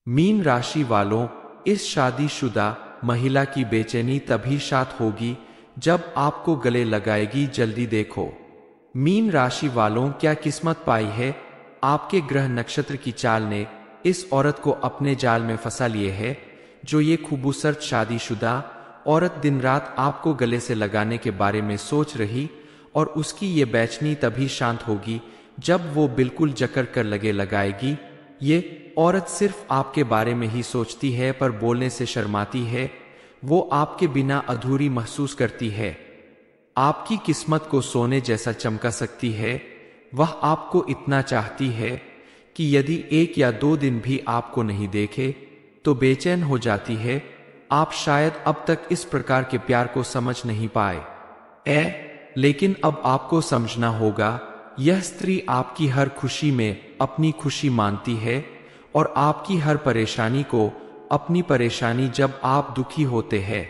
Mean राशि वालों, इस शादीशुदा महिला की बेचैनी तभी शांत होगी जब आपको गले लगाएगी। जल्दी देखो। मीन राशि वालों, क्या किस्मत पाई है। आपके ग्रह नक्षत्र की चाल ने इस औरत को अपने जाल में फंसा लिए है। जो ये खूबसूरत शादीशुदा औरत दिन रात आपको गले से लगाने के बारे में सोच रही, और उसकी ये बेचैनी तभी शांत होगी जब वो बिल्कुल जकड़ कर लगे लगाएगी। ये औरत सिर्फ आपके बारे में ही सोचती है पर बोलने से शर्माती है। वो आपके बिना अधूरी महसूस करती है। आपकी किस्मत को सोने जैसा चमका सकती है। वह आपको इतना चाहती है कि यदि 1 या 2 दिन भी आपको नहीं देखे तो बेचैन हो जाती है। आप शायद अब तक इस प्रकार के प्यार को समझ नहीं पाए लेकिन अब आपको समझना होगा। यह स्त्री आपकी हर खुशी में अपनी खुशी मानती है और आपकी हर परेशानी को अपनी परेशानी। जब आप दुखी होते हैं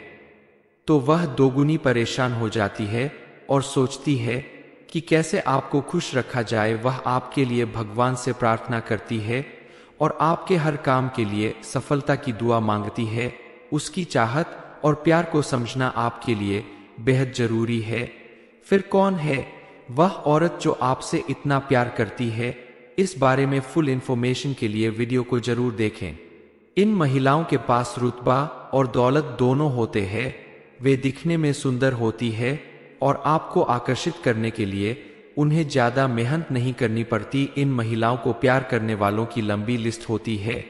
तो वह दोगुनी परेशान हो जाती है और सोचती है कि कैसे आपको खुश रखा जाए। वह आपके लिए भगवान से प्रार्थना करती है और आपके हर काम के लिए सफलता की दुआ मांगती है। उसकी चाहत और प्यार को समझना आपके लिए बेहद जरूरी है। फिर कौन है वह औरत जो आपसे इतना प्यार करती है? इस बारे में फुल इंफॉर्मेशन के लिए वीडियो को जरूर देखें। इन महिलाओं के पास रुतबा और दौलत दोनों होते हैं। वे दिखने में सुंदर होती है और आपको आकर्षित करने के लिए उन्हें ज्यादा मेहनत नहीं करनी पड़ती। इन महिलाओं को प्यार करने वालों की लंबी लिस्ट होती है,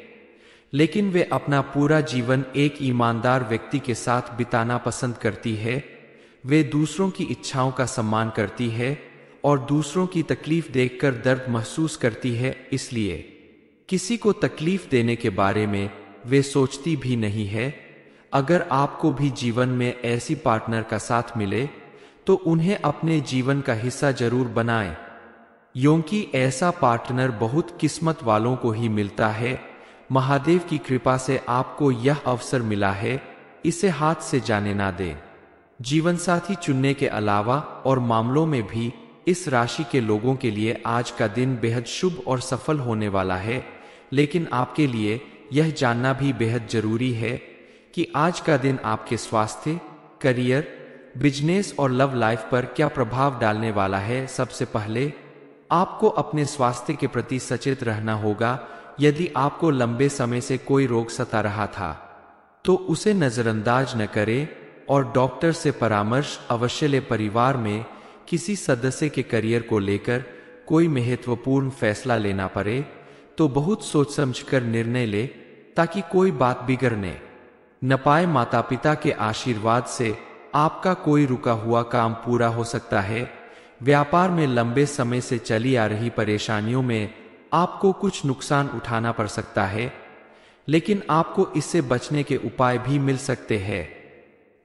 लेकिन वे अपना पूरा जीवन एक ईमानदार व्यक्ति के साथ बिताना पसंद करती है। वे दूसरों की इच्छाओं का सम्मान करती है और दूसरों की तकलीफ देखकर दर्द महसूस करती है, इसलिए किसी को तकलीफ देने के बारे में वे सोचती भी नहीं है। अगर आपको भी जीवन में ऐसी पार्टनर का साथ मिले तो उन्हें अपने जीवन का हिस्सा जरूर बनाएं, क्योंकि ऐसा पार्टनर बहुत किस्मत वालों को ही मिलता है। महादेव की कृपा से आपको यह अवसर मिला है, इसे हाथ से जाने ना दें। जीवनसाथी चुनने के अलावा और मामलों में भी इस राशि के लोगों के लिए आज का दिन बेहद शुभ और सफल होने वाला है। लेकिन आपके लिए यह जानना भी बेहद जरूरी है कि आज का दिन आपके स्वास्थ्य, करियर, बिजनेस और लव लाइफ पर क्या प्रभाव डालने वाला है। सबसे पहले आपको अपने स्वास्थ्य के प्रति सचेत रहना होगा। यदि आपको लंबे समय से कोई रोग सता रहा था तो उसे नजरअंदाज न करें और डॉक्टर से परामर्श अवश्य लें। परिवार में किसी सदस्य के करियर को लेकर कोई महत्वपूर्ण फैसला लेना पड़े तो बहुत सोच समझकर निर्णय ले ताकि कोई बात बिगड़ने न पाए। माता पिता के आशीर्वाद से आपका कोई रुका हुआ काम पूरा हो सकता है। व्यापार में लंबे समय से चली आ रही परेशानियों में आपको कुछ नुकसान उठाना पड़ सकता है, लेकिन आपको इससे बचने के उपाय भी मिल सकते हैं।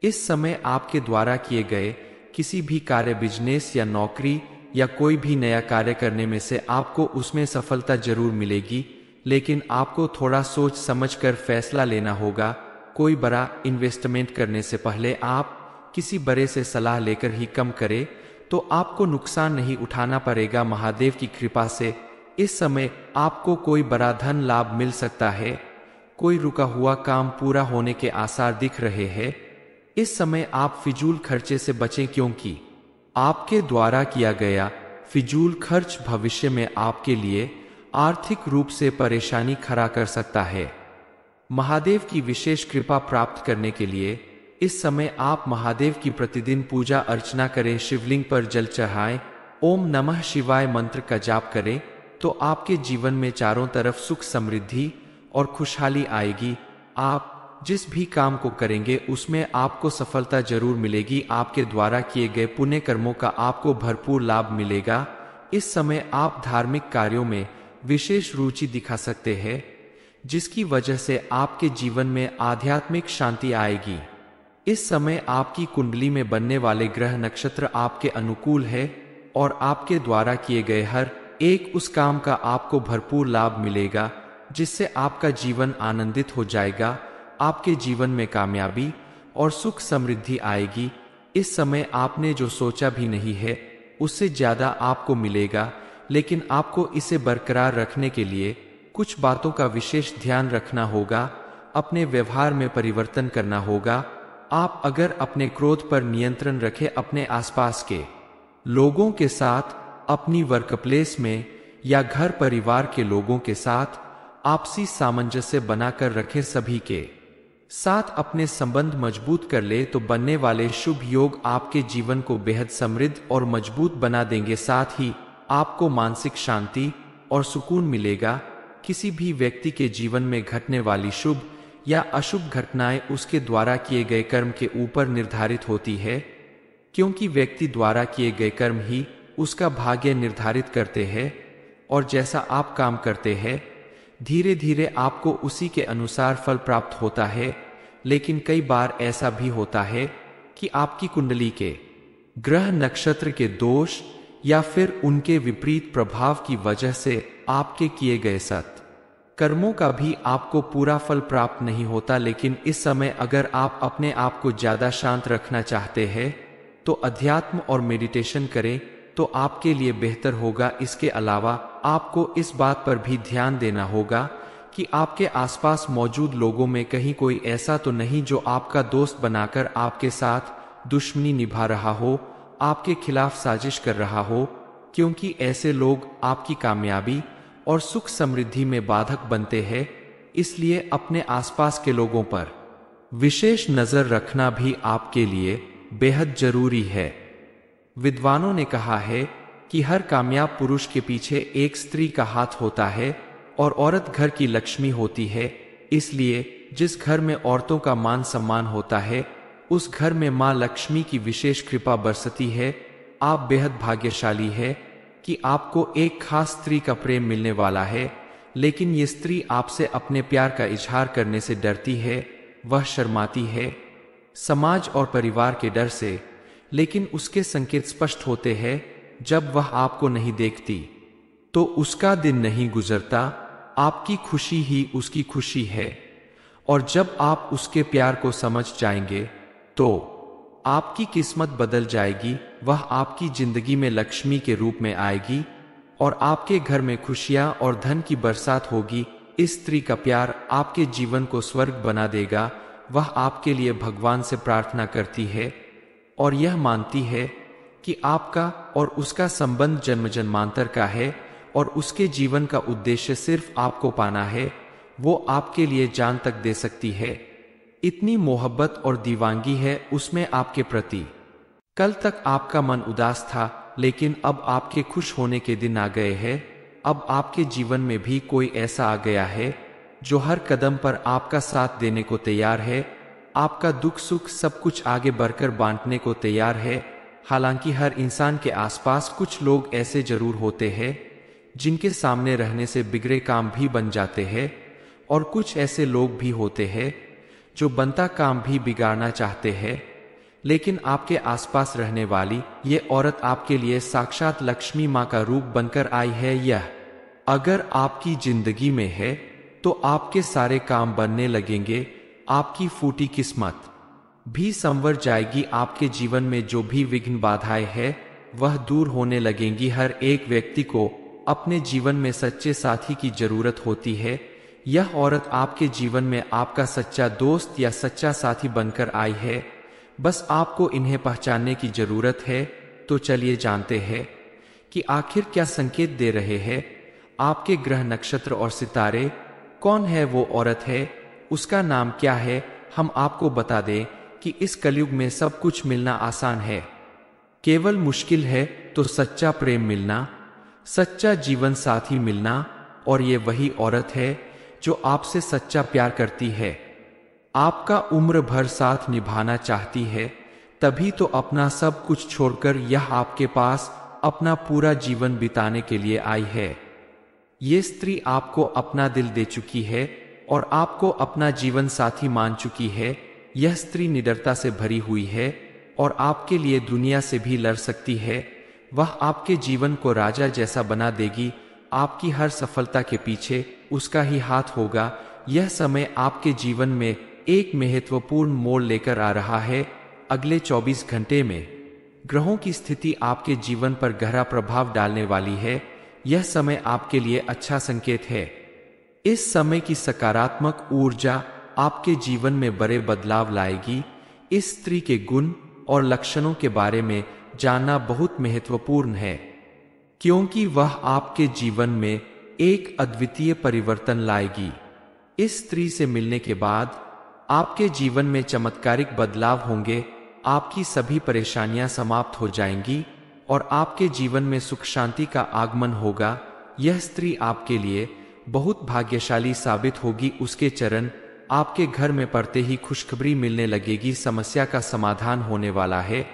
इस समय आपके द्वारा किए गए किसी भी कार्य, बिजनेस या नौकरी या कोई भी नया कार्य करने में से आपको उसमें सफलता जरूर मिलेगी, लेकिन आपको थोड़ा सोच समझकर फैसला लेना होगा। कोई बड़ा इन्वेस्टमेंट करने से पहले आप किसी बड़े से सलाह लेकर ही कम करें तो आपको नुकसान नहीं उठाना पड़ेगा। महादेव की कृपा से इस समय आपको कोई बड़ा धन लाभ मिल सकता है। कोई रुका हुआ काम पूरा होने के आसार दिख रहे हैं। इस समय आप फिजूल खर्चे से बचें, क्योंकि आपके द्वारा किया गया फिजूल खर्च भविष्य में आपके लिए आर्थिक रूप से परेशानी खड़ा कर सकता है। महादेव की विशेष कृपा प्राप्त करने के लिए इस समय आप महादेव की प्रतिदिन पूजा अर्चना करें। शिवलिंग पर जल चढ़ाएं, ओम नमः शिवाय मंत्र का जाप करें तो आपके जीवन में चारों तरफ सुख, समृद्धि और खुशहाली आएगी। आप जिस भी काम को करेंगे उसमें आपको सफलता जरूर मिलेगी। आपके द्वारा किए गए पुण्य कर्मों का आपको भरपूर लाभ मिलेगा। इस समय आप धार्मिक कार्यों में विशेष रुचि दिखा सकते हैं, जिसकी वजह से आपके जीवन में आध्यात्मिक शांति आएगी। इस समय आपकी कुंडली में बनने वाले ग्रह नक्षत्र आपके अनुकूल है और आपके द्वारा किए गए हर एक उस काम का आपको भरपूर लाभ मिलेगा, जिससे आपका जीवन आनंदित हो जाएगा। आपके जीवन में कामयाबी और सुख समृद्धि आएगी। इस समय आपने जो सोचा भी नहीं है उससे ज्यादा आपको मिलेगा, लेकिन आपको इसे बरकरार रखने के लिए कुछ बातों का विशेष ध्यान रखना होगा, अपने व्यवहार में परिवर्तन करना होगा। आप अगर अपने क्रोध पर नियंत्रण रखें, अपने आसपास के लोगों के साथ, अपनी वर्कप्लेस में या घर परिवार के लोगों के साथ आपसी सामंजस्य बनाकर रखें, सभी के साथ अपने संबंध मजबूत कर ले, तो बनने वाले शुभ योग आपके जीवन को बेहद समृद्ध और मजबूत बना देंगे। साथ ही आपको मानसिक शांति और सुकून मिलेगा। किसी भी व्यक्ति के जीवन में घटने वाली शुभ या अशुभ घटनाएं उसके द्वारा किए गए कर्म के ऊपर निर्धारित होती है, क्योंकि व्यक्ति द्वारा किए गए कर्म ही उसका भाग्य निर्धारित करते हैं। और जैसा आप काम करते हैं, धीरे धीरे आपको उसी के अनुसार फल प्राप्त होता है। लेकिन कई बार ऐसा भी होता है कि आपकी कुंडली के ग्रह नक्षत्र के दोष या फिर उनके विपरीत प्रभाव की वजह से आपके किए गए सत कर्मों का भी आपको पूरा फल प्राप्त नहीं होता। लेकिन इस समय अगर आप अपने आप को ज्यादा शांत रखना चाहते हैं तो अध्यात्म और मेडिटेशन करें, तो आपके लिए बेहतर होगा। इसके अलावा आपको इस बात पर भी ध्यान देना होगा कि आपके आसपास मौजूद लोगों में कहीं कोई ऐसा तो नहीं जो आपका दोस्त बनाकर आपके साथ दुश्मनी निभा रहा हो, आपके खिलाफ साजिश कर रहा हो, क्योंकि ऐसे लोग आपकी कामयाबी और सुख समृद्धि में बाधक बनते हैं। इसलिए अपने आसपास के लोगों पर विशेष नजर रखना भी आपके लिए बेहद जरूरी है। विद्वानों ने कहा है कि हर कामयाब पुरुष के पीछे एक स्त्री का हाथ होता है और औरत घर की लक्ष्मी होती है। इसलिए जिस घर में औरतों का मान सम्मान होता है, उस घर में मां लक्ष्मी की विशेष कृपा बरसती है। आप बेहद भाग्यशाली है कि आपको एक खास स्त्री का प्रेम मिलने वाला है। लेकिन ये स्त्री आपसे अपने प्यार का इजहार करने से डरती है, वह शर्माती है समाज और परिवार के डर से। लेकिन उसके संकेत स्पष्ट होते हैं, जब वह आपको नहीं देखती तो उसका दिन नहीं गुजरता, आपकी खुशी ही उसकी खुशी है। और जब आप उसके प्यार को समझ जाएंगे तो आपकी किस्मत बदल जाएगी। वह आपकी जिंदगी में लक्ष्मी के रूप में आएगी और आपके घर में खुशियां और धन की बरसात होगी। इस स्त्री का प्यार आपके जीवन को स्वर्ग बना देगा। वह आपके लिए भगवान से प्रार्थना करती है और यह मानती है कि आपका और उसका संबंध जन्म जन्मांतर का है और उसके जीवन का उद्देश्य सिर्फ आपको पाना है। वो आपके लिए जान तक दे सकती है। इतनी मोहब्बत और दीवानगी है उसमें आपके प्रति। कल तक आपका मन उदास था, लेकिन अब आपके खुश होने के दिन आ गए हैं। अब आपके जीवन में भी कोई ऐसा आ गया है जो हर कदम पर आपका साथ देने को तैयार है, आपका दुख सुख सब कुछ आगे बढ़कर बांटने को तैयार है। हालांकि हर इंसान के आसपास कुछ लोग ऐसे जरूर होते हैं जिनके सामने रहने से बिगड़े काम भी बन जाते हैं, और कुछ ऐसे लोग भी होते हैं जो बनता काम भी बिगाड़ना चाहते हैं। लेकिन आपके आसपास रहने वाली ये औरत आपके लिए साक्षात लक्ष्मी माँ का रूप बनकर आई है। यह अगर आपकी जिंदगी में है तो आपके सारे काम बनने लगेंगे, आपकी फूटी किस्मत भी संवर जाएगी। आपके जीवन में जो भी विघ्न बाधाएं है वह दूर होने लगेंगी। हर एक व्यक्ति को अपने जीवन में सच्चे साथी की जरूरत होती है। यह औरत आपके जीवन में आपका सच्चा दोस्त या सच्चा साथी बनकर आई है। बस आपको इन्हें पहचानने की जरूरत है। तो चलिए जानते हैं कि आखिर क्या संकेत दे रहे हैं आपके ग्रह नक्षत्र और सितारे। कौन है वो औरत है, उसका नाम क्या है। हम आपको बता दें कि इस कलयुग में सब कुछ मिलना आसान है, केवल मुश्किल है तो सच्चा प्रेम मिलना, सच्चा जीवन साथी मिलना। और ये वही औरत है जो आपसे सच्चा प्यार करती है, आपका उम्र भर साथ निभाना चाहती है। तभी तो अपना सब कुछ छोड़कर यह आपके पास अपना पूरा जीवन बिताने के लिए आई है। ये स्त्री आपको अपना दिल दे चुकी है और आपको अपना जीवन साथी मान चुकी है। यह स्त्री निडरता से भरी हुई है और आपके लिए दुनिया से भी लड़ सकती है। वह आपके जीवन को राजा जैसा बना देगी। आपकी हर सफलता के पीछे उसका ही हाथ होगा। यह समय आपके जीवन में एक महत्वपूर्ण मोड़ लेकर आ रहा है। अगले 24 घंटे में ग्रहों की स्थिति आपके जीवन पर गहरा प्रभाव डालने वाली है। यह समय आपके लिए अच्छा संकेत है। इस समय की सकारात्मक ऊर्जा आपके जीवन में बड़े बदलाव लाएगी। इस स्त्री के गुण और लक्षणों के बारे में जानना बहुत महत्वपूर्ण है, क्योंकि वह आपके जीवन में एक अद्वितीय परिवर्तन लाएगी। इस स्त्री से मिलने के बाद आपके जीवन में चमत्कारिक बदलाव होंगे, आपकी सभी परेशानियां समाप्त हो जाएंगी और आपके जीवन में सुख शांति का आगमन होगा। यह स्त्री आपके लिए बहुत भाग्यशाली साबित होगी। उसके चरण आपके घर में पड़ते ही खुशखबरी मिलने लगेगी, समस्या का समाधान होने वाला है।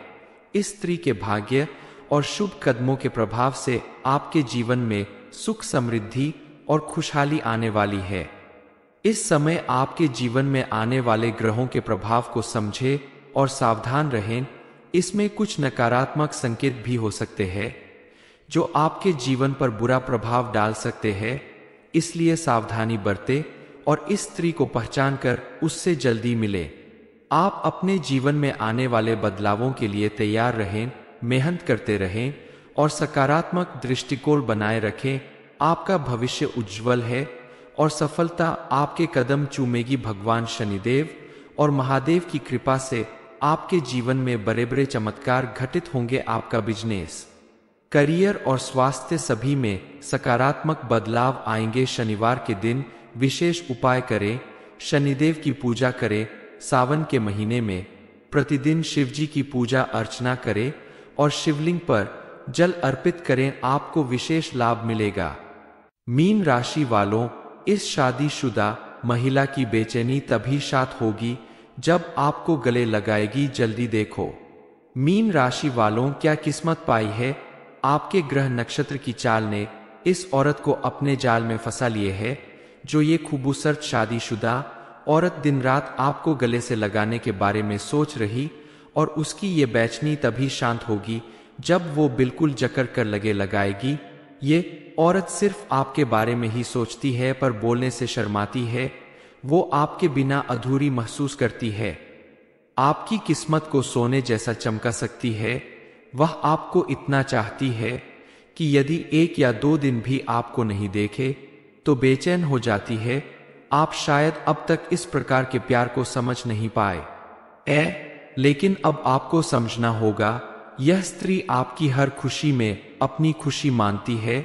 इस स्त्री के भाग्य और शुभ कदमों के प्रभाव से आपके जीवन में सुख, समृद्धि और खुशहाली आने वाली है। इस समय आपके जीवन में आने वाले ग्रहों के प्रभाव को समझें और सावधान रहें। इसमें कुछ नकारात्मक संकेत भी हो सकते हैं जो आपके जीवन पर बुरा प्रभाव डाल सकते हैं, इसलिए सावधानी बरतें और इस स्त्री को पहचान कर उससे जल्दी मिलें। आप अपने जीवन में आने वाले बदलावों के लिए तैयार रहें, मेहनत करते रहें और सकारात्मक दृष्टिकोण बनाए रखें। आपका भविष्य उज्जवल है और सफलता आपके कदम चूमेगी। भगवान शनिदेव और महादेव की कृपा से आपके जीवन में बड़े बड़े चमत्कार घटित होंगे। आपका बिजनेस, करियर और स्वास्थ्य सभी में सकारात्मक बदलाव आएंगे। शनिवार के दिन विशेष उपाय करें, शनिदेव की पूजा करें। सावन के महीने में प्रतिदिन शिवजी की पूजा अर्चना करें और शिवलिंग पर जल अर्पित करें, आपको विशेष लाभ मिलेगा। मीन राशि वालों, इस शादीशुदा महिला की बेचैनी तभी शांत होगी जब आपको गले लगाएगी। जल्दी देखो। मीन राशि वालों, क्या किस्मत पाई है। आपके ग्रह नक्षत्र की चाल ने इस औरत को अपने जाल में फंसा लिए है। जो ये खूबसूरत शादीशुदा औरत दिन रात आपको गले से लगाने के बारे में सोच रही, और उसकी ये बेचैनी तभी शांत होगी जब वो बिल्कुल जकड़ कर लगे लगाएगी। ये औरत सिर्फ आपके बारे में ही सोचती है पर बोलने से शर्माती है। वो आपके बिना अधूरी महसूस करती है। आपकी किस्मत को सोने जैसा चमका सकती है। वह आपको इतना चाहती है कि यदि 1 या 2 दिन भी आपको नहीं देखे तो बेचैन हो जाती है। आप शायद अब तक इस प्रकार के प्यार को समझ नहीं पाए लेकिन अब आपको समझना होगा। यह स्त्री आपकी हर खुशी में अपनी खुशी मानती है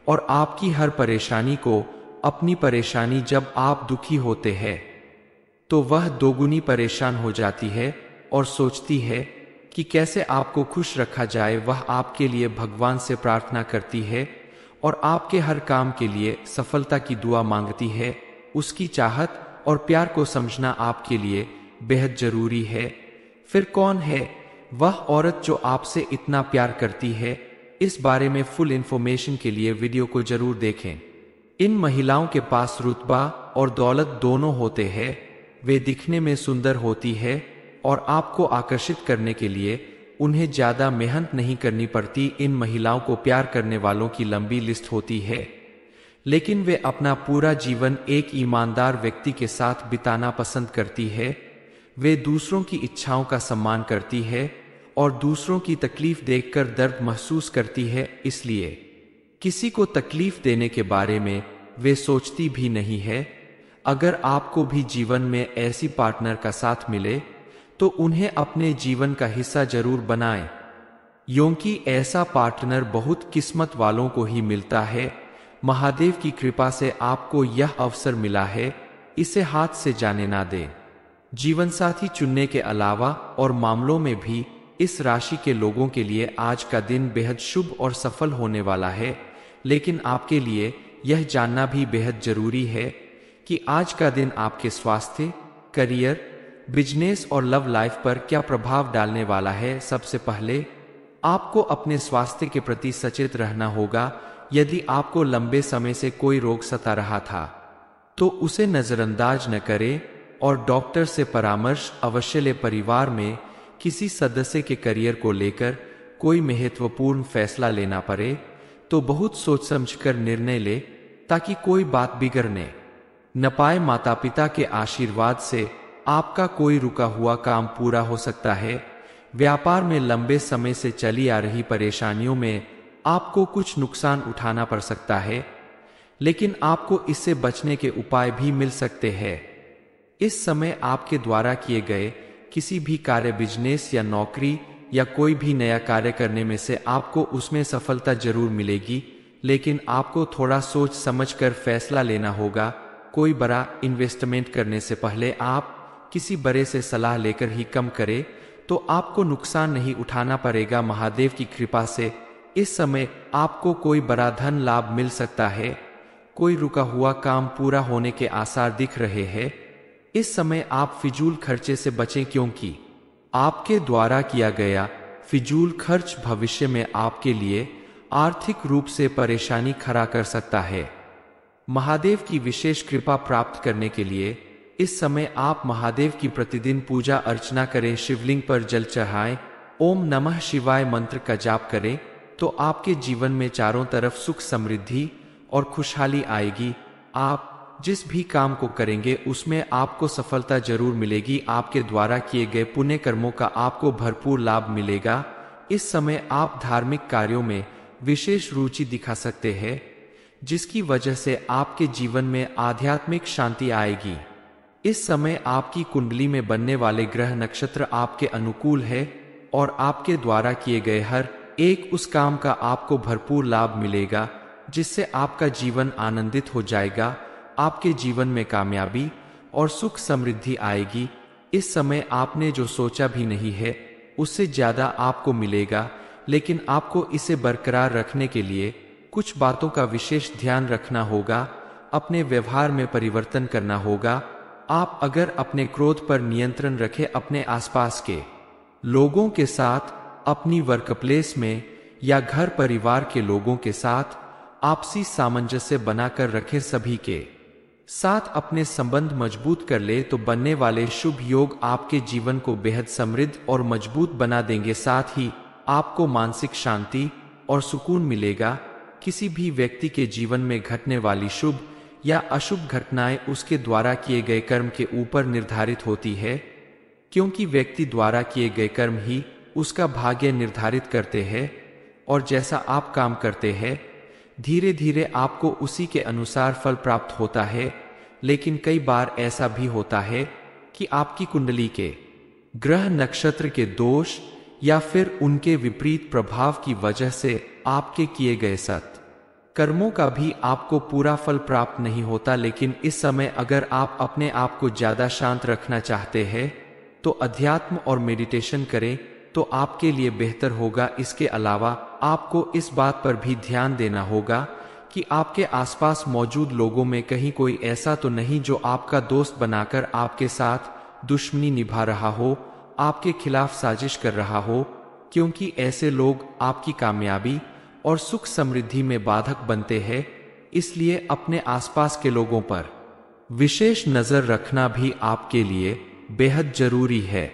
और आपकी हर परेशानी को अपनी परेशानी। जब आप दुखी होते हैं तो वह दोगुनी परेशान हो जाती है और सोचती है कि कैसे आपको खुश रखा जाए। वह आपके लिए भगवान से प्रार्थना करती है और आपके हर काम के लिए सफलता की दुआ मांगती है। उसकी चाहत और प्यार को समझना आपके लिए बेहद जरूरी है। फिर कौन है वह औरत जो आपसे इतना प्यार करती है? इस बारे में फुल इंफॉर्मेशन के लिए वीडियो को जरूर देखें। इन महिलाओं के पास रुतबा और दौलत दोनों होते हैं। वे दिखने में सुंदर होती है और आपको आकर्षित करने के लिए उन्हें ज्यादा मेहनत नहीं करनी पड़ती। इन महिलाओं को प्यार करने वालों की लंबी लिस्ट होती है, लेकिन वे अपना पूरा जीवन एक ईमानदार व्यक्ति के साथ बिताना पसंद करती है। वे दूसरों की इच्छाओं का सम्मान करती है और दूसरों की तकलीफ देखकर दर्द महसूस करती है, इसलिए किसी को तकलीफ देने के बारे में वे सोचती भी नहीं है। अगर आपको भी जीवन में ऐसी पार्टनर का साथ मिले तो उन्हें अपने जीवन का हिस्सा जरूर बनाएं, क्योंकि ऐसा पार्टनर बहुत किस्मत वालों को ही मिलता है। महादेव की कृपा से आपको यह अवसर मिला है, इसे हाथ से जाने ना दें। जीवन साथी चुनने के अलावा और मामलों में भी इस राशि के लोगों के लिए आज का दिन बेहद शुभ और सफल होने वाला है। लेकिन आपके लिए यह जानना भी बेहद जरूरी है कि आज का दिन आपके स्वास्थ्य, करियर, बिजनेस और लव लाइफ पर क्या प्रभाव डालने वाला है। सबसे पहले आपको अपने स्वास्थ्य के प्रति सचेत रहना होगा। यदि आपको लंबे समय से कोई रोग सता रहा था तो उसे नजरअंदाज न करें और डॉक्टर से परामर्श अवश्य लें। परिवार में किसी सदस्य के करियर को लेकर कोई महत्वपूर्ण फैसला लेना पड़े तो बहुत सोच समझकर निर्णय ले ताकि कोई बात बिगड़ने न पाए। माता पिता के आशीर्वाद से आपका कोई रुका हुआ काम पूरा हो सकता है। व्यापार में लंबे समय से चली आ रही परेशानियों में आपको कुछ नुकसान उठाना पड़ सकता है, लेकिन आपको इससे बचने के उपाय भी मिल सकते हैं। इस समय आपके द्वारा किए गए किसी भी कार्य, बिजनेस या नौकरी या कोई भी नया कार्य करने में से आपको उसमें सफलता जरूर मिलेगी, लेकिन आपको थोड़ा सोच समझकर फैसला लेना होगा। कोई बड़ा इन्वेस्टमेंट करने से पहले आप किसी बड़े से सलाह लेकर ही कम करें, तो आपको नुकसान नहीं उठाना पड़ेगा। महादेव की कृपा से इस समय आपको कोई बड़ा धन लाभ मिल सकता है। कोई रुका हुआ काम पूरा होने के आसार दिख रहे हैं। इस समय आप फिजूल खर्चे से बचें, क्योंकि आपके द्वारा किया गया फिजूल खर्च भविष्य में आपके लिए आर्थिक रूप से परेशानी खड़ा कर सकता है। महादेव की विशेष कृपा प्राप्त करने के लिए इस समय आप महादेव की प्रतिदिन पूजा अर्चना करें, शिवलिंग पर जल चढ़ाएं, ओम नमः शिवाय मंत्र का जाप करें, तो आपके जीवन में चारों तरफ सुख, समृद्धि और खुशहाली आएगी। आप जिस भी काम को करेंगे उसमें आपको सफलता जरूर मिलेगी। आपके द्वारा किए गए पुण्य कर्मों का आपको भरपूर लाभ मिलेगा। इस समय आप धार्मिक कार्यों में विशेष रुचि दिखा सकते हैं, जिसकी वजह से आपके जीवन में आध्यात्मिक शांति आएगी। इस समय आपकी कुंडली में बनने वाले ग्रह नक्षत्र आपके अनुकूल है और आपके द्वारा किए गए हर एक उस काम का आपको भरपूर लाभ मिलेगा, जिससे आपका जीवन आनंदित हो जाएगा। आपके जीवन में कामयाबी और सुख समृद्धि आएगी। इस समय आपने जो सोचा भी नहीं है उससे ज्यादा आपको मिलेगा, लेकिन आपको इसे बरकरार रखने के लिए कुछ बातों का विशेष ध्यान रखना होगा। अपने व्यवहार में परिवर्तन करना होगा। आप अगर अपने क्रोध पर नियंत्रण रखें, अपने आसपास के लोगों के साथ, अपनी वर्कप्लेस में या घर परिवार के लोगों के साथ आपसी सामंजस्य बनाकर रखें, सभी के साथ अपने संबंध मजबूत कर ले, तो बनने वाले शुभ योग आपके जीवन को बेहद समृद्ध और मजबूत बना देंगे। साथ ही आपको मानसिक शांति और सुकून मिलेगा। किसी भी व्यक्ति के जीवन में घटने वाली शुभ या अशुभ घटनाएं उसके द्वारा किए गए कर्म के ऊपर निर्धारित होती है, क्योंकि व्यक्ति द्वारा किए गए कर्म ही उसका भाग्य निर्धारित करते हैं। और जैसा आप काम करते हैं, धीरे धीरे आपको उसी के अनुसार फल प्राप्त होता है। लेकिन कई बार ऐसा भी होता है कि आपकी कुंडली के ग्रह नक्षत्र के दोष या फिर उनके विपरीत प्रभाव की वजह से आपके किए गए सत कर्मों का भी आपको पूरा फल प्राप्त नहीं होता। लेकिन इस समय अगर आप अपने आप को ज्यादा शांत रखना चाहते हैं तो अध्यात्म और मेडिटेशन करें, तो आपके लिए बेहतर होगा। इसके अलावा आपको इस बात पर भी ध्यान देना होगा कि आपके आसपास मौजूद लोगों में कहीं कोई ऐसा तो नहीं जो आपका दोस्त बनाकर आपके साथ दुश्मनी निभा रहा हो, आपके खिलाफ साजिश कर रहा हो, क्योंकि ऐसे लोग आपकी कामयाबी और सुख समृद्धि में बाधक बनते हैं। इसलिए अपने आसपास के लोगों पर विशेष नजर रखना भी आपके लिए बेहद जरूरी है।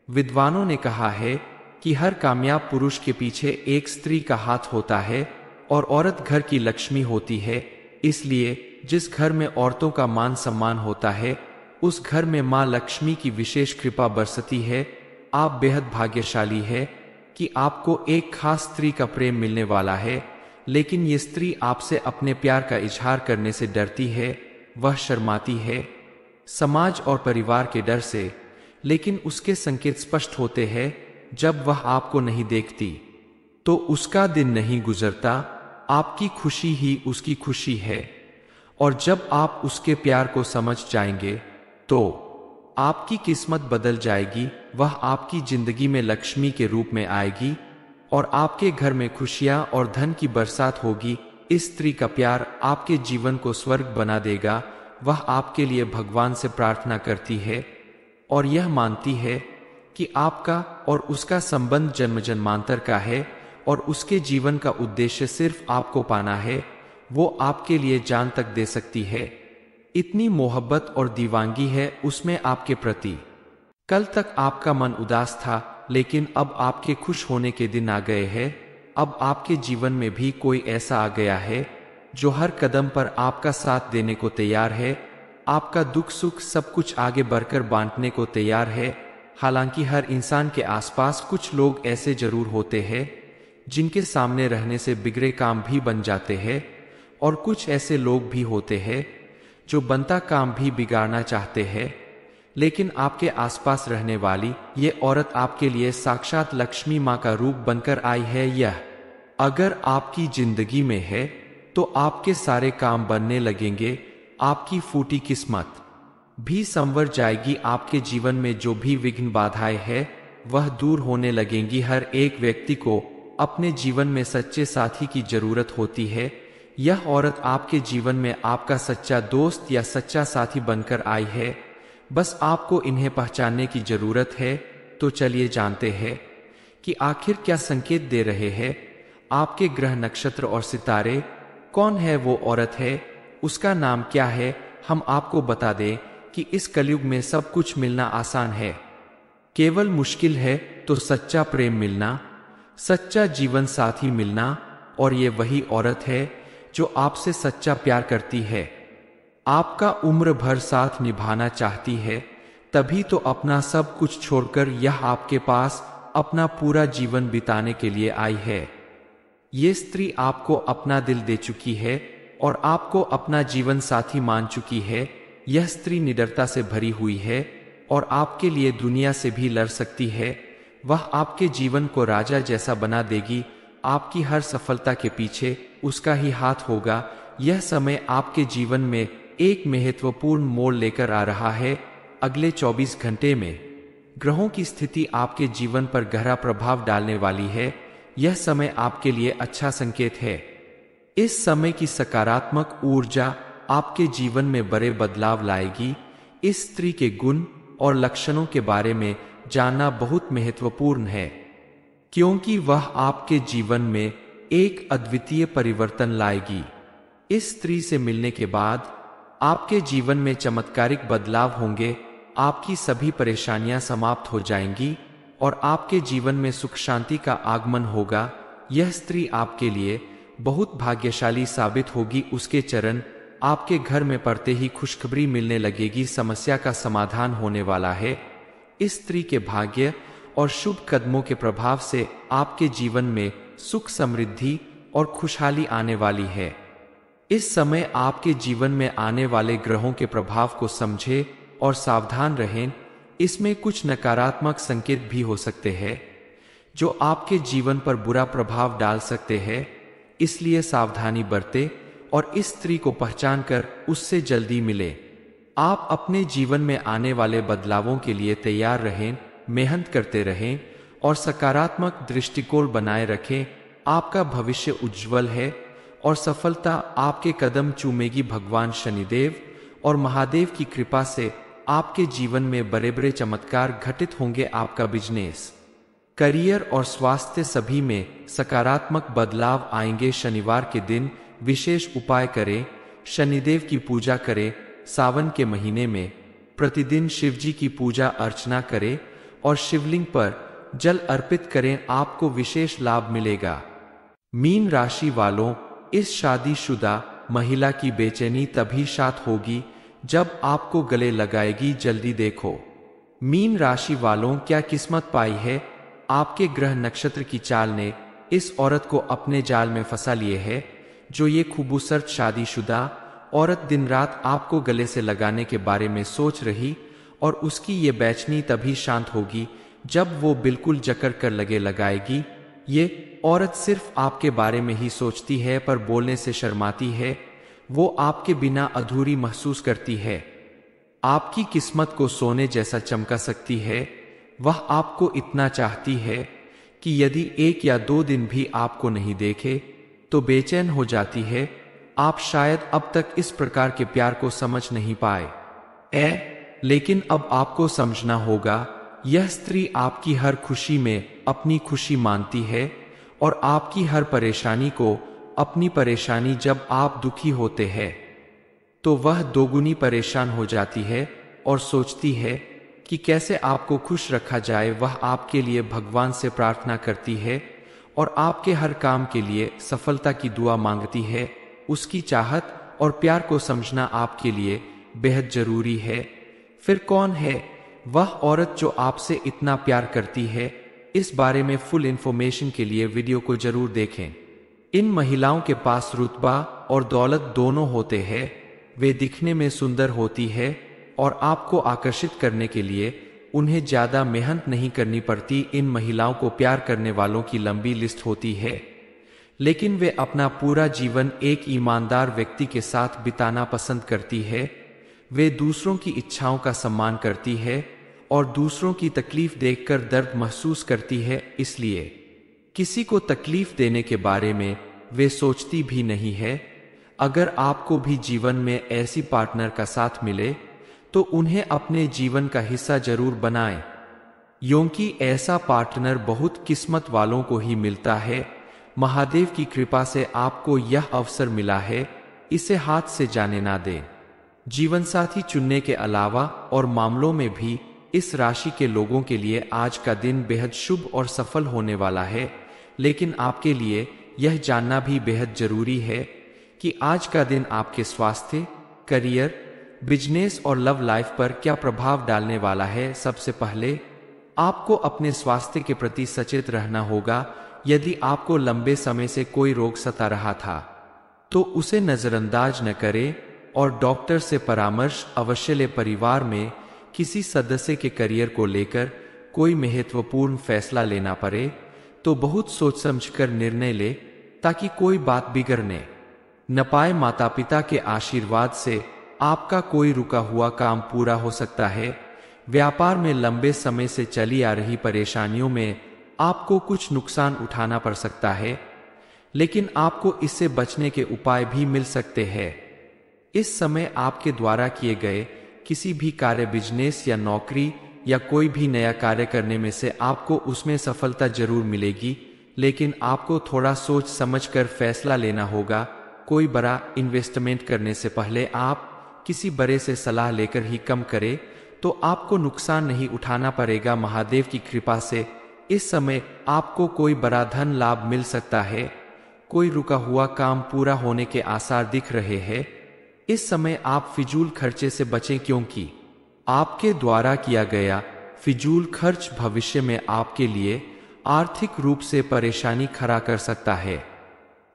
विद्वानों ने कहा है कि हर कामयाब पुरुष के पीछे एक स्त्री का हाथ होता है और औरत घर की लक्ष्मी होती है। इसलिए जिस घर में औरतों का मान सम्मान होता है, उस घर में मां लक्ष्मी की विशेष कृपा बरसती है। आप बेहद भाग्यशाली है कि आपको एक खास स्त्री का प्रेम मिलने वाला है, लेकिन ये स्त्री आपसे अपने प्यार का इजहार करने से डरती है। वह शर्माती है समाज और परिवार के डर से, लेकिन उसके संकेत स्पष्ट होते हैं। जब वह आपको नहीं देखती तो उसका दिन नहीं गुजरता। आपकी खुशी ही उसकी खुशी है, और जब आप उसके प्यार को समझ जाएंगे तो आपकी किस्मत बदल जाएगी। वह आपकी जिंदगी में लक्ष्मी के रूप में आएगी और आपके घर में खुशियां और धन की बरसात होगी। इस स्त्री का प्यार आपके जीवन को स्वर्ग बना देगा। वह आपके लिए भगवान से प्रार्थना करती है और यह मानती है कि आपका और उसका संबंध जन्म जन्मांतर का है और उसके जीवन का उद्देश्य सिर्फ आपको पाना है। वो आपके लिए जान तक दे सकती है। इतनी मोहब्बत और दीवानगी है उसमें आपके प्रति। कल तक आपका मन उदास था, लेकिन अब आपके खुश होने के दिन आ गए हैं। अब आपके जीवन में भी कोई ऐसा आ गया है जो हर कदम पर आपका साथ देने को तैयार है। आपका दुख सुख सब कुछ आगे बढ़कर बांटने को तैयार है। हालांकि हर इंसान के आसपास कुछ लोग ऐसे जरूर होते हैं जिनके सामने रहने से बिगड़े काम भी बन जाते हैं। और कुछ ऐसे लोग भी होते हैं जो बनता काम भी बिगाड़ना चाहते हैं, लेकिन आपके आसपास रहने वाली ये औरत आपके लिए साक्षात लक्ष्मी माँ का रूप बनकर आई है। यह अगर आपकी जिंदगी में है तो आपके सारे काम बनने लगेंगे, आपकी फूटी किस्मत भी संवर जाएगी, आपके जीवन में जो भी विघ्न बाधाएं है वह दूर होने लगेंगी। हर एक व्यक्ति को अपने जीवन में सच्चे साथी की जरूरत होती है। यह औरत आपके जीवन में आपका सच्चा दोस्त या सच्चा साथी बनकर आई है, बस आपको इन्हें पहचानने की जरूरत है। तो चलिए जानते हैं कि आखिर क्या संकेत दे रहे हैं आपके ग्रह, नक्षत्र और सितारे। कौन है वो औरत है, उसका नाम क्या है। हम आपको बता दें कि इस कलयुग में सब कुछ मिलना आसान है, केवल मुश्किल है तो सच्चा प्रेम मिलना, सच्चा जीवन साथी मिलना। और ये वही औरत है जो आपसे सच्चा प्यार करती है, आपका उम्र भर साथ निभाना चाहती है, तभी तो अपना सब कुछ छोड़कर यह आपके पास अपना पूरा जीवन बिताने के लिए आई है। ये स्त्री आपको अपना दिल दे चुकी है और आपको अपना जीवन साथी मान चुकी है। यह स्त्री निडरता से भरी हुई है और आपके लिए दुनिया से भी लड़ सकती है। वह आपके जीवन को राजा जैसा बना देगी, आपकी हर सफलता के पीछे उसका ही हाथ होगा। यह समय आपके जीवन में एक महत्वपूर्ण मोड़ लेकर आ रहा है। अगले 24 घंटे में ग्रहों की स्थिति आपके जीवन पर गहरा प्रभाव डालने वाली है। यह समय आपके लिए अच्छा संकेत है। इस समय की सकारात्मक ऊर्जा आपके जीवन में बड़े बदलाव लाएगी। इस स्त्री के गुण और लक्षणों के बारे में जानना बहुत महत्वपूर्ण है, क्योंकि वह आपके जीवन में एक अद्वितीय परिवर्तन लाएगी। इस स्त्री से मिलने के बाद आपके जीवन में चमत्कारिक बदलाव होंगे, आपकी सभी परेशानियां समाप्त हो जाएंगी और आपके जीवन में सुख शांति का आगमन होगा। यह स्त्री आपके लिए बहुत भाग्यशाली साबित होगी। उसके चरण आपके घर में पड़ते ही खुशखबरी मिलने लगेगी, समस्या का समाधान होने वाला है। इस स्त्री के भाग्य और शुभ कदमों के प्रभाव से आपके जीवन में सुख, समृद्धि और खुशहाली आने वाली है। इस समय आपके जीवन में आने वाले ग्रहों के प्रभाव को समझें और सावधान रहें। इसमें कुछ नकारात्मक संकेत भी हो सकते हैं जो आपके जीवन पर बुरा प्रभाव डाल सकते हैं, इसलिए सावधानी बरतें और इस स्त्री को पहचान कर उससे जल्दी मिले। आप अपने जीवन में आने वाले बदलावों के लिए तैयार रहें, मेहनत करते रहें और सकारात्मक दृष्टिकोण बनाए रखें। आपका भविष्य उज्जवल है और सफलता आपके कदम चूमेगी। भगवान शनिदेव और महादेव की कृपा से आपके जीवन में बड़े बड़े चमत्कार घटित होंगे। आपका बिजनेस, करियर और स्वास्थ्य सभी में सकारात्मक बदलाव आएंगे। शनिवार के दिन विशेष उपाय करें, शनिदेव की पूजा करें। सावन के महीने में प्रतिदिन शिवजी की पूजा अर्चना करें और शिवलिंग पर जल अर्पित करें, आपको विशेष लाभ मिलेगा। मीन राशि वालों, इस शादीशुदा महिला की बेचैनी तभी शांत होगी जब आपको गले लगाएगी। जल्दी देखो मीन राशि वालों, क्या किस्मत पाई है। आपके ग्रह नक्षत्र की चाल ने इस औरत को अपने जाल में फंसा लिए है। जो ये खूबसूरत शादीशुदा औरत दिन रात आपको गले से लगाने के बारे में सोच रही, और उसकी ये बेचैनी तभी शांत होगी जब वो बिल्कुल जकड़ कर लगे लगाएगी। ये औरत सिर्फ आपके बारे में ही सोचती है पर बोलने से शर्माती है। वो आपके बिना अधूरी महसूस करती है। आपकी किस्मत को सोने जैसा चमका सकती है। वह आपको इतना चाहती है कि यदि 1 या 2 दिन भी आपको नहीं देखे तो बेचैन हो जाती है। आप शायद अब तक इस प्रकार के प्यार को समझ नहीं पाए लेकिन अब आपको समझना होगा। यह स्त्री आपकी हर खुशी में अपनी खुशी मानती है और आपकी हर परेशानी को अपनी परेशानी। जब आप दुखी होते हैं तो वह दोगुनी परेशान हो जाती है और सोचती है कि कैसे आपको खुश रखा जाए। वह आपके लिए भगवान से प्रार्थना करती है और आपके हर काम के लिए सफलता की दुआ मांगती है। उसकी चाहत और प्यार को समझना आपके लिए बेहद जरूरी है। फिर कौन है वह औरत जो आपसे इतना प्यार करती है? इस बारे में फुल इंफॉर्मेशन के लिए वीडियो को जरूर देखें। इन महिलाओं के पास रुतबा, और दौलत दोनों होते हैं, वे दिखने में सुंदर होती है और आपको आकर्षित करने के लिए उन्हें ज्यादा मेहनत नहीं करनी पड़ती। इन महिलाओं को प्यार करने वालों की लंबी लिस्ट होती है, लेकिन वे अपना पूरा जीवन एक ईमानदार व्यक्ति के साथ बिताना पसंद करती है। वे दूसरों की इच्छाओं का सम्मान करती है और दूसरों की तकलीफ देखकर दर्द महसूस करती है, इसलिए किसी को तकलीफ देने के बारे में वे सोचती भी नहीं है। अगर आपको भी जीवन में ऐसी पार्टनर का साथ मिले तो उन्हें अपने जीवन का हिस्सा जरूर बनाएं, क्योंकि ऐसा पार्टनर बहुत किस्मत वालों को ही मिलता है। महादेव की कृपा से आपको यह अवसर मिला है, इसे हाथ से जाने ना दें। जीवन साथी चुनने के अलावा और मामलों में भी इस राशि के लोगों के लिए आज का दिन बेहद शुभ और सफल होने वाला है, लेकिन आपके लिए यह जानना भी बेहद जरूरी है कि आज का दिन आपके स्वास्थ्य, करियर, बिजनेस और लव लाइफ पर क्या प्रभाव डालने वाला है। सबसे पहले आपको अपने स्वास्थ्य के प्रति सचेत रहना होगा। यदि आपको लंबे समय से कोई रोग सता रहा था तो उसे नजरअंदाज न करें और डॉक्टर से परामर्श अवश्य लें। परिवार में किसी सदस्य के करियर को लेकर कोई महत्वपूर्ण फैसला लेना पड़े तो बहुत सोच समझकर निर्णय ले, ताकि कोई बात बिगड़ने न पाए। माता पिता के आशीर्वाद से आपका कोई रुका हुआ काम पूरा हो सकता है। व्यापार में लंबे समय से चली आ रही परेशानियों में आपको कुछ नुकसान उठाना पड़ सकता है, लेकिन आपको इससे बचने के उपाय भी मिल सकते हैं। इस समय आपके द्वारा किए गए किसी भी कार्य, बिजनेस या नौकरी या कोई भी नया कार्य करने में से आपको उसमें सफलता जरूर मिलेगी, लेकिन आपको थोड़ा सोच समझकर फैसला लेना होगा। कोई बड़ा इन्वेस्टमेंट करने से पहले आप किसी बड़े से सलाह लेकर ही कम करें तो आपको नुकसान नहीं उठाना पड़ेगा। महादेव की कृपा से इस समय आपको कोई बड़ा धन लाभ मिल सकता है। कोई रुका हुआ काम पूरा होने के आसार दिख रहे हैं। इस समय आप फिजूल खर्चे से बचें, क्योंकि आपके द्वारा किया गया फिजूल खर्च भविष्य में आपके लिए आर्थिक रूप से परेशानी खड़ा कर सकता है।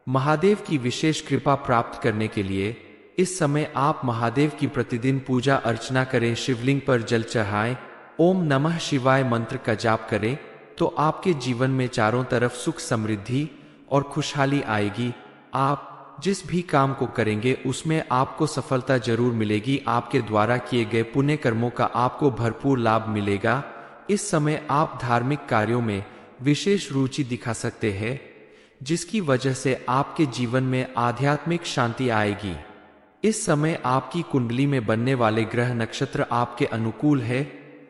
महादेव की विशेष कृपा प्राप्त करने के लिए इस समय आप महादेव की प्रतिदिन पूजा अर्चना करें। शिवलिंग पर जल चढ़ाएं, ओम नमः शिवाय मंत्र का जाप करें तो आपके जीवन में चारों तरफ सुख, समृद्धि और खुशहाली आएगी। आप जिस भी काम को करेंगे उसमें आपको सफलता जरूर मिलेगी। आपके द्वारा किए गए पुण्य कर्मों का आपको भरपूर लाभ मिलेगा। इस समय आप धार्मिक कार्यों में विशेष रुचि दिखा सकते हैं, जिसकी वजह से आपके जीवन में आध्यात्मिक शांति आएगी। इस समय आपकी कुंडली में बनने वाले ग्रह नक्षत्र आपके अनुकूल है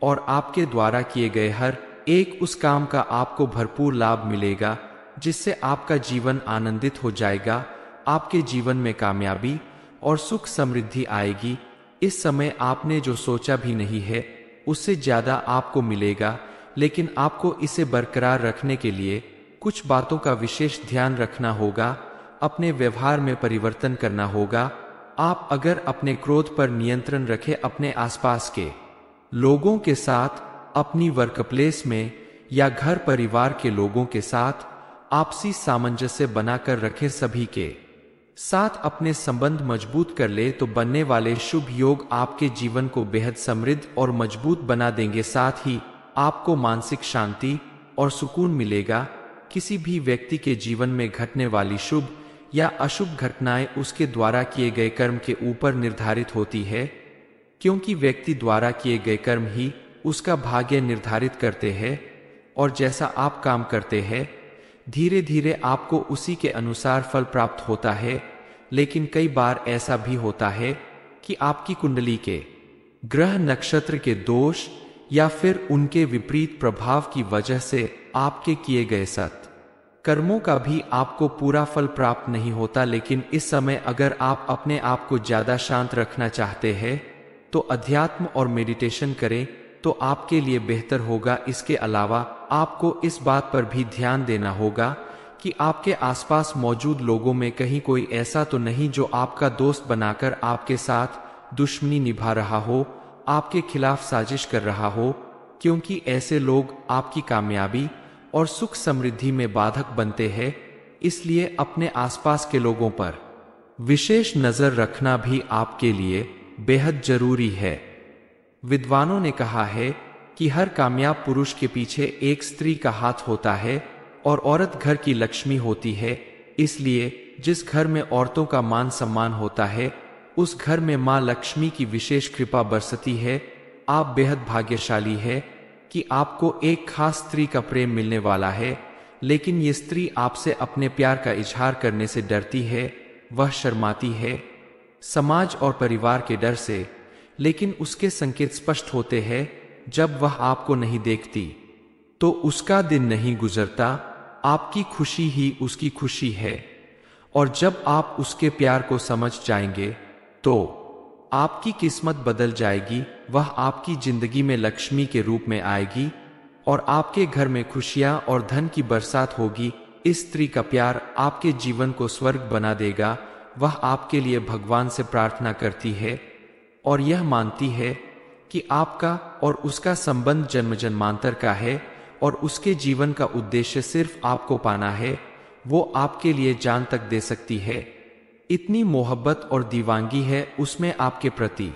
और आपके द्वारा किए गए हर एक उस काम का आपको भरपूर लाभ मिलेगा, जिससे आपका जीवन आनंदित हो जाएगा। आपके जीवन में कामयाबी और सुख समृद्धि आएगी। इस समय आपने जो सोचा भी नहीं है उससे ज्यादा आपको मिलेगा, लेकिन आपको इसे बरकरार रखने के लिए कुछ बातों का विशेष ध्यान रखना होगा। अपने व्यवहार में परिवर्तन करना होगा। आप अगर अपने क्रोध पर नियंत्रण रखें, अपने आसपास के लोगों के साथ, अपनी वर्कप्लेस में या घर परिवार के लोगों के साथ आपसी सामंजस्य बनाकर रखें, सभी के साथ अपने संबंध मजबूत कर ले तो बनने वाले शुभ योग आपके जीवन को बेहद समृद्ध और मजबूत बना देंगे। साथ ही आपको मानसिक शांति और सुकून मिलेगा। किसी भी व्यक्ति के जीवन में घटने वाली शुभ या अशुभ घटनाएं उसके द्वारा किए गए कर्म के ऊपर निर्धारित होती है, क्योंकि व्यक्ति द्वारा किए गए कर्म ही उसका भाग्य निर्धारित करते हैं। और जैसा आप काम करते हैं धीरे धीरे आपको उसी के अनुसार फल प्राप्त होता है। लेकिन कई बार ऐसा भी होता है कि आपकी कुंडली के ग्रह नक्षत्र के दोष या फिर उनके विपरीत प्रभाव की वजह से आपके किए गए सत कर्मों का भी आपको पूरा फल प्राप्त नहीं होता। लेकिन इस समय अगर आप अपने आप को ज्यादा शांत रखना चाहते हैं तो अध्यात्म और मेडिटेशन करें तो आपके लिए बेहतर होगा। इसके अलावा आपको इस बात पर भी ध्यान देना होगा कि आपके आसपास मौजूद लोगों में कहीं कोई ऐसा तो नहीं जो आपका दोस्त बनाकर आपके साथ दुश्मनी निभा रहा हो, आपके खिलाफ साजिश कर रहा हो, क्योंकि ऐसे लोग आपकी कामयाबी और सुख समृद्धि में बाधक बनते हैं। इसलिए अपने आसपास के लोगों पर विशेष नजर रखना भी आपके लिए बेहद जरूरी है। विद्वानों ने कहा है कि हर कामयाब पुरुष के पीछे एक स्त्री का हाथ होता है और औरत घर की लक्ष्मी होती है। इसलिए जिस घर में औरतों का मान सम्मान होता है उस घर में मां लक्ष्मी की विशेष कृपा बरसती है। आप बेहद भाग्यशाली है कि आपको एक खास स्त्री का प्रेम मिलने वाला है, लेकिन ये स्त्री आपसे अपने प्यार का इजहार करने से डरती है, वह शर्माती है समाज और परिवार के डर से, लेकिन उसके संकेत स्पष्ट होते हैं। जब वह आपको नहीं देखती तो उसका दिन नहीं गुजरता, आपकी खुशी ही उसकी खुशी है, और जब आप उसके प्यार को समझ जाएंगे तो आपकी किस्मत बदल जाएगी। वह आपकी जिंदगी में लक्ष्मी के रूप में आएगी और आपके घर में खुशियां और धन की बरसात होगी। इस स्त्री का प्यार आपके जीवन को स्वर्ग बना देगा। वह आपके लिए भगवान से प्रार्थना करती है और यह मानती है कि आपका और उसका संबंध जन्म जन्मांतर का है और उसके जीवन का उद्देश्य सिर्फ आपको पाना है। वो आपके लिए जान तक दे सकती है। इतनी मोहब्बत और दीवानगी है उसमें आपके प्रति।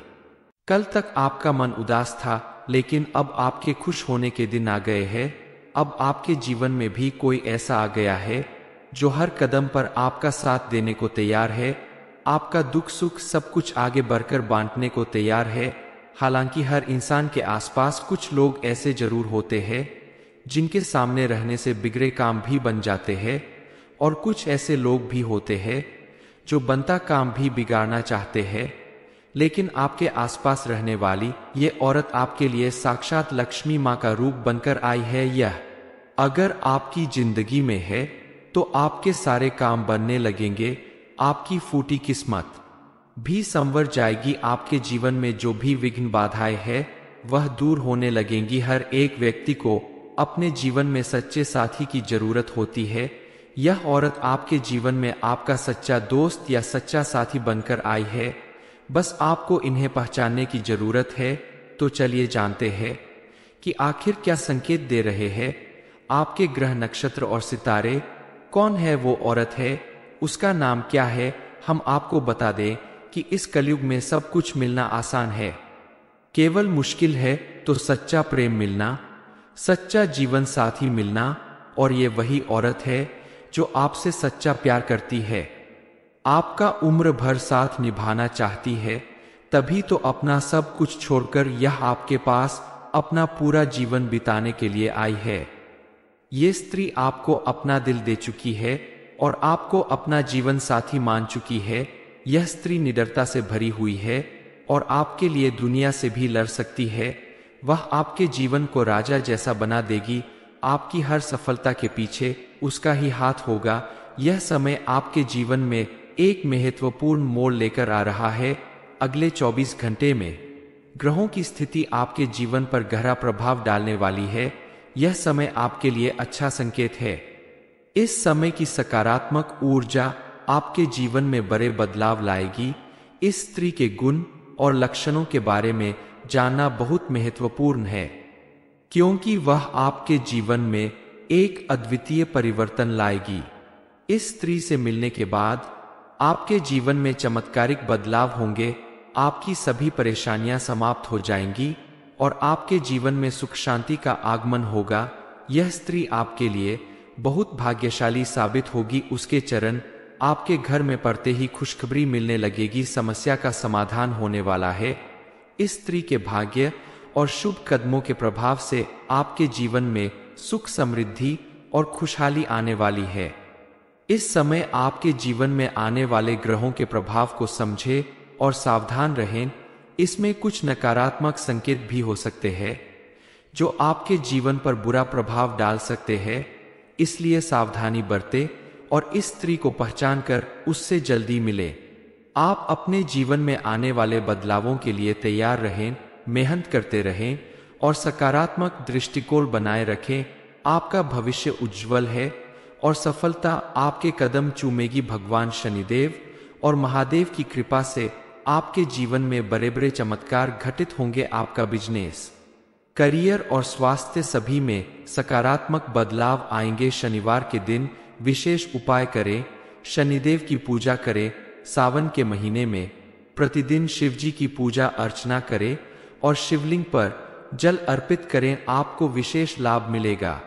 कल तक आपका मन उदास था, लेकिन अब आपके खुश होने के दिन आ गए हैं। अब आपके जीवन में भी कोई ऐसा आ गया है जो हर कदम पर आपका साथ देने को तैयार है, आपका दुख सुख सब कुछ आगे बढ़कर बांटने को तैयार है। हालांकि हर इंसान के आसपास कुछ लोग ऐसे जरूर होते हैं जिनके सामने रहने से बिगड़े काम भी बन जाते हैं, और कुछ ऐसे लोग भी होते हैं जो बनता काम भी बिगाड़ना चाहते हैं। लेकिन आपके आसपास रहने वाली ये औरत आपके लिए साक्षात लक्ष्मी माँ का रूप बनकर आई है। यह अगर आपकी जिंदगी में है तो आपके सारे काम बनने लगेंगे, आपकी फूटी किस्मत भी संवर जाएगी। आपके जीवन में जो भी विघ्न बाधाएं है वह दूर होने लगेंगी। हर एक व्यक्ति को अपने जीवन में सच्चे साथी की जरूरत होती है। यह औरत आपके जीवन में आपका सच्चा दोस्त या सच्चा साथी बनकर आई है। बस आपको इन्हें पहचानने की जरूरत है। तो चलिए जानते हैं कि आखिर क्या संकेत दे रहे हैं आपके ग्रह, नक्षत्र और सितारे। कौन है वो औरत है, उसका नाम क्या है। हम आपको बता दें कि इस कलयुग में सब कुछ मिलना आसान है, केवल मुश्किल है तो सच्चा प्रेम मिलना, सच्चा जीवन साथी मिलना। और ये वही औरत है जो आपसे सच्चा प्यार करती है, आपका उम्र भर साथ निभाना चाहती है। तभी तो अपना सब कुछ छोड़कर यह आपके पास अपना पूरा जीवन बिताने के लिए आई है। ये स्त्री आपको अपना दिल दे चुकी है और आपको अपना जीवन साथी मान चुकी है। यह स्त्री निडरता से भरी हुई है और आपके लिए दुनिया से भी लड़ सकती है। वह आपके जीवन को राजा जैसा बना देगी। आपकी हर सफलता के पीछे उसका ही हाथ होगा। यह समय आपके जीवन में एक महत्वपूर्ण मोड़ लेकर आ रहा है। अगले 24 घंटे में ग्रहों की स्थिति आपके जीवन पर गहरा प्रभाव डालने वाली है। यह समय आपके लिए अच्छा संकेत है। इस समय की सकारात्मक ऊर्जा आपके जीवन में बड़े बदलाव लाएगी। इस स्त्री के गुण और लक्षणों के बारे में जानना बहुत महत्वपूर्ण है, क्योंकि वह आपके जीवन में एक अद्वितीय परिवर्तन लाएगी। इस स्त्री से मिलने के बाद आपके जीवन में चमत्कारिक बदलाव होंगे। आपकी सभी परेशानियां समाप्त हो जाएंगी और आपके जीवन में सुख शांति का आगमन होगा। यह स्त्री आपके लिए बहुत भाग्यशाली साबित होगी। उसके चरण आपके घर में पड़ते ही खुशखबरी मिलने लगेगी, समस्या का समाधान होने वाला है। इस स्त्री के भाग्य और शुभ कदमों के प्रभाव से आपके जीवन में सुख, समृद्धि और खुशहाली आने वाली है। इस समय आपके जीवन में आने वाले ग्रहों के प्रभाव को समझें और सावधान रहें। इसमें कुछ नकारात्मक संकेत भी हो सकते हैं जो आपके जीवन पर बुरा प्रभाव डाल सकते हैं, इसलिए सावधानी बरतें और इस स्त्री को पहचान कर उससे जल्दी मिलें। आप अपने जीवन में आने वाले बदलावों के लिए तैयार रहें, मेहनत करते रहें और सकारात्मक दृष्टिकोण बनाए रखें। आपका भविष्य उज्जवल है और सफलता आपके कदम चूमेगी। भगवान शनिदेव और महादेव की कृपा से आपके जीवन में बड़े बड़े चमत्कार घटित होंगे। आपका बिजनेस, करियर और स्वास्थ्य सभी में सकारात्मक बदलाव आएंगे। शनिवार के दिन विशेष उपाय करें, शनिदेव की पूजा करें सावन के महीने में प्रतिदिन शिवजी की पूजा अर्चना करें और शिवलिंग पर जल अर्पित करें, आपको विशेष लाभ मिलेगा।